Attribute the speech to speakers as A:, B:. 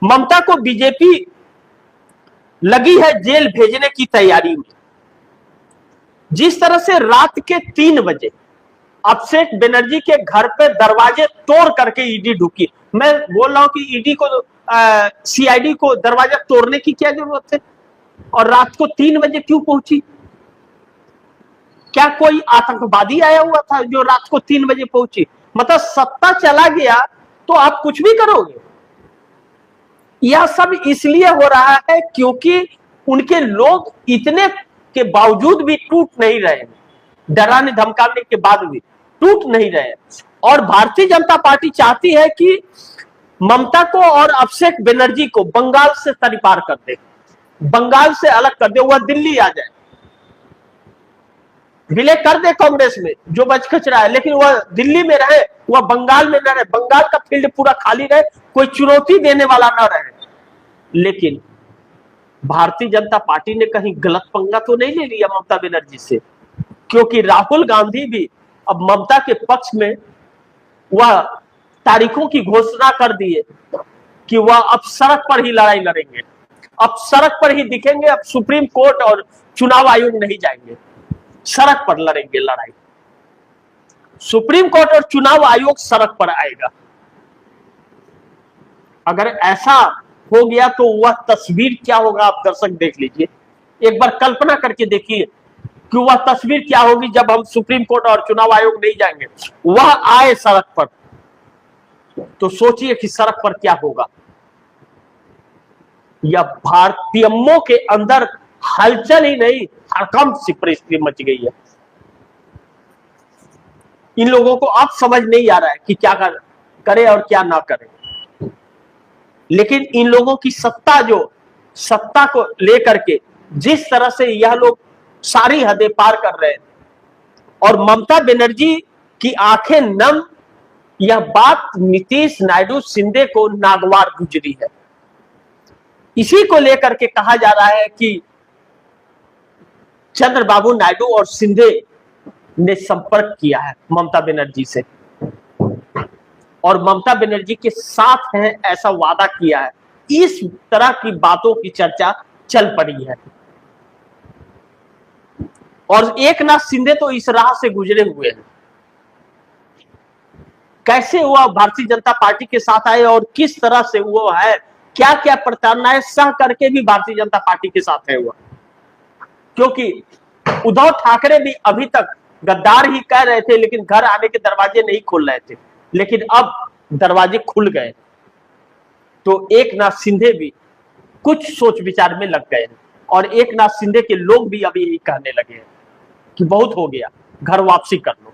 A: ममता को बीजेपी लगी है जेल भेजने की तैयारी में। जिस तरह से रात के 3 बजे अभिषेक बनर्जी के घर पे दरवाजे तोड़ करके ईडी ढुकी। मैं बोल रहा हूं कि ईडी को सीआईडी को दरवाजा तोड़ने की क्या जरूरत है, और रात को 3 बजे क्यों पहुंची? क्या कोई आतंकवादी आया हुआ था जो रात को 3 बजे पहुंची? मतलब सत्ता चला गया तो आप कुछ भी करोगे। यह सब इसलिए हो रहा है क्योंकि उनके लोग इतने के बावजूद भी टूट नहीं रहे, डराने धमकाने के बाद भी टूट नहीं रहे। और भारतीय जनता पार्टी चाहती है कि ममता को और अभिषेक बनर्जी को बंगाल से तड़पार कर दे, बंगाल से अलग कर दे, वह दिल्ली आ जाए, विलय कर दे कांग्रेस में जो बच खच रहा है, लेकिन वह दिल्ली में रहे, वह बंगाल में न रहे, बंगाल का फील्ड पूरा खाली रहे, कोई चुनौती देने वाला न रहे। लेकिन भारतीय जनता पार्टी ने कहीं गलत पंगा तो नहीं ले लिया ममता बनर्जी से, क्योंकि राहुल गांधी भी अब ममता के पक्ष में वह तारीखों की घोषणा कर दिए कि वह अब सड़क पर ही लड़ाई लड़ेंगे, अब सड़क पर ही दिखेंगे, अब सुप्रीम कोर्ट और चुनाव आयोग नहीं जाएंगे, सड़क पर लड़ेंगे लड़ाई। सुप्रीम कोर्ट और चुनाव आयोग सड़क पर आएगा। अगर ऐसा हो गया तो वह तस्वीर क्या होगा, आप दर्शक देख लीजिए, एक बार कल्पना करके देखिए कि वह तस्वीर क्या होगी जब हम सुप्रीम कोर्ट और चुनाव आयोग नहीं जाएंगे, वह आए सड़क पर, तो सोचिए कि सड़क पर क्या होगा। यह भारतीयों के अंदर हलचल ही नहीं, हड़कंप सी परिस्थिति मच गई है। इन लोगों को अब समझ नहीं आ रहा है कि क्या करे और क्या ना करे। लेकिन इन लोगों की सत्ता को लेकर के जिस तरह से यह लोग सारी हदें पार कर रहे हैं, और ममता बनर्जी की आंखें नम, यह बात नीतीश नायडू शिंदे को नागवार गुजरी है। इसी को लेकर के कहा जा रहा है कि चंद्रबाबू नायडू और शिंदे ने संपर्क किया है ममता बनर्जी से, और ममता बनर्जी के साथ हैं ऐसा वादा किया है। इस तरह की बातों की चर्चा चल पड़ी है, और एकनाथ शिंदे तो इस राह से गुजरे हुए हैं। कैसे वह भारतीय जनता पार्टी के साथ आए और किस तरह से वो है, क्या क्या प्रताड़नाएं सह करके भी भारतीय जनता पार्टी के साथ है वह, क्योंकि उद्धव ठाकरे भी अभी तक गद्दार ही कह रहे थे, लेकिन घर आने के दरवाजे नहीं खोल रहे थे, लेकिन अब दरवाजे खुल गए, तो एकनाथ शिंदे भी कुछ सोच विचार में लग गए हैं, और एकनाथ शिंदे के लोग भी अभी यही कहने लगे हैं कि बहुत हो गया, घर वापसी कर लो।